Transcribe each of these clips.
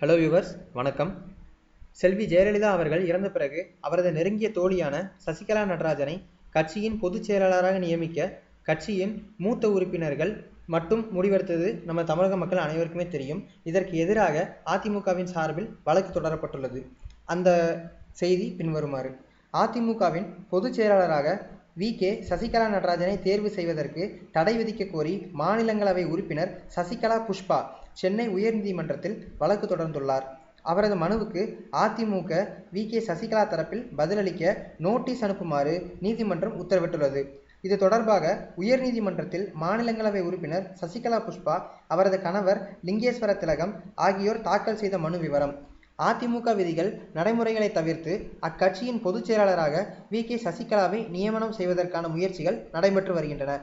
Hello viewers, வணக்கம். செல்வி ஜெயலலிதா அவர்கள் இறந்த பிறகு அவரது நெருங்கிய தோழியான சசிகலா நடராஜனை கட்சியின் பொதுச் செயலாளராக நியமிக்க கட்சியின் மூத்த உறுப்பினர்கள் மட்டும் முடிவெடுத்தது நம்ம தமிழக மக்கள் அனைவருக்குமே தெரியும். இதற்கு எதிராக அதிமுகவின் சார்பில் வழக்கு தொடரப்பட்டுள்ளது. அந்த செய்தி பின்வருமாறு: அதிமுகவின் பொதுச் செயலாளராக வி.கே. சசிகலா நடராஜனை தேர்வு செய்வதற்கு தடை விதிக்க கோரி மாநிலங்களவை உறுப்பினர் சசிகலா புஷ்பா சென்னை உயர்நீதிமன்றத்தில் வழக்கு தொடர்ந்துள்ளார். அவரது மனுவுக்கு அதிமுக வி.கே. சசிகலா தரப்பில் பதிலளிக்க நோட்டீஸ் அனுப்புமாறு நீதிமன்றம் உத்தரவிட்டுள்ளது. இது தொடர்பாக உயர்நீதிமன்றத்தில் மாநிலங்களவை உறுப்பினர் சசிகலா புஷ்பா, அவரது கணவர் லிங்கேஸ்வர திலகம் ஆகியோர் தாக்கல் செய்த மனு விவரம்: அதிமுக விதிகள் நடைமுறைகளை தவிர்த்து அக்கட்சியின் பொதுச் செயலாளராக வி.கே. சசிகலாவை நியமனம் செய்வதற்கான முயற்சிகள் நடைபெற்று வருகின்றன.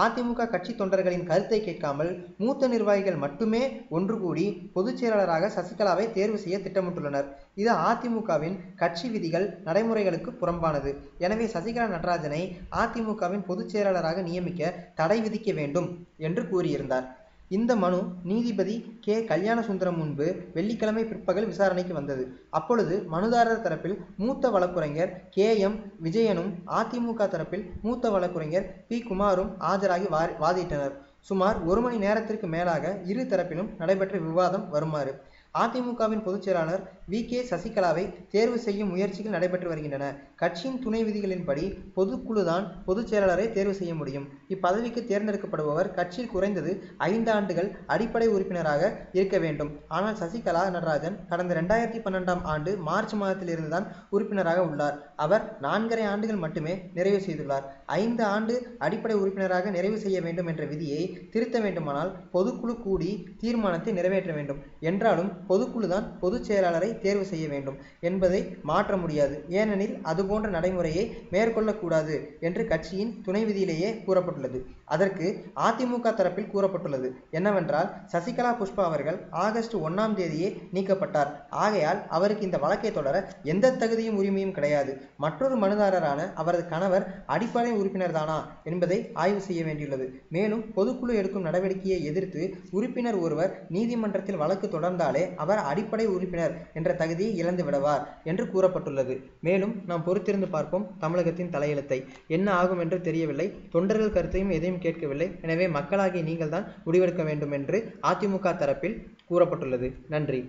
அதிமுக கட்சி தொண்டர்களின் கருத்தை கேட்காமல் மூத்த நிர்வாகிகள் மட்டுமே ஒன்று கூடி பொதுச் செயலாளராக சசிகலாவை தேர்வு செய்ய திட்டமிட்டுள்ளனர். இது அதிமுகவின் கட்சி விதிகள் நடைமுறைகளுக்கு புறம்பானது. எனவே சசிகலா நடராஜனை அதிமுகவின் பொதுச் செயலாளராக நியமிக்க தடை விதிக்க வேண்டும் என்று கூறியிருந்தார். இந்த மனு நீதிபதி கே. கல்யாணசுந்தரம் முன்பு வெள்ளிக்கிழமை பிற்பகல் விசாரணைக்கு வந்தது. அப்பொழுது மனுதாரர் தரப்பில் மூத்த வழக்குரைஞர் கே.எம். விஜயனும், அதிமுக தரப்பில் மூத்த வழக்குரைஞர் பி. குமாரும் ஆஜராகி வாதிட்டனர். சுமார் 1 மணி நேரத்திற்கு மேலாக இரு தரப்பிலும் நடைபெற்ற விவாதம் வருமாறு: அதிமுகவின் பொதுச் செயலாளர் வி.கே. சசிகலாவை தேர்வு செய்யும் முயற்சிகள் நடைபெற்று வருகின்றன. கட்சியின் துணை விதிகளின்படி பொதுக்குழுதான் பொதுச் செயலாளரை தேர்வு செய்ய முடியும். இப்பதவிக்கு தேர்ந்தெடுக்கப்படுபவர் கட்சியில் குறைந்தது 5 ஆண்டுகள் அடிப்படை உறுப்பினராக இருக்க வேண்டும். ஆனால் சசிகலா நடராஜன் கடந்த 2012ஆம் ஆண்டு மார்ச் மாதத்தில் இருந்துதான் உறுப்பினராக உள்ளார். அவர் 4½ ஆண்டுகள் மட்டுமே நிறைவு செய்துள்ளார். 5 ஆண்டு அடிப்படை உறுப்பினராக நிறைவு செய்ய வேண்டும் என்ற விதியை திருத்த வேண்டுமானால் பொதுக்குழு கூடி தீர்மானத்தை நிறைவேற்ற வேண்டும். என்றாலும் பொதுக்குழுதான் பொதுச் செயலாளரை தேர்வு செய்ய வேண்டும் என்பதை மாற்ற முடியாது. ஏனெனில் அதுபோன்ற நடைமுறையை மேற்கொள்ளக்கூடாது என்று கட்சியின் துணை விதியிலேயே கூறப்பட்டுள்ளது. அதற்கு அதிமுக தரப்பில் கூறப்பட்டுள்ளது என்னவென்றால், சசிகலா புஷ்பா அவர்கள் ஆகஸ்ட் 1ஆம் தேதியே நீக்கப்பட்டார். ஆகையால் அவருக்கு இந்த வழக்கை தொடர எந்த தகுதியும் உரிமையும் கிடையாது. மற்றொரு மனுதாரரான அவரது கணவர் அடிப்படை உறுப்பினர் தானா என்பதை ஆய்வு செய்ய வேண்டியுள்ளது. மேலும் பொதுக்குழு எடுக்கும் நடவடிக்கையை எதிர்த்து உறுப்பினர் ஒருவர் நீதிமன்றத்தில் வழக்கு தொடர்ந்தாலே அவர் அடிப்படை உறுப்பினர் என்ற தகுதியை இழந்து விடுவார் என்று கூறப்பட்டுள்ளது. மேலும் நாம் பொறுத்திருந்து பார்ப்போம் தமிழகத்தின் தலையெழுத்தை. என்ன ஆகும் என்று தெரியவில்லை. தொண்டர்கள் கருத்தையும் எதையும் கேட்கவில்லை. எனவே மக்களாகிய நீங்கள் தான் முடிவெடுக்க வேண்டும் என்று அதிமுக தரப்பில் கூறப்பட்டுள்ளது. நன்றி.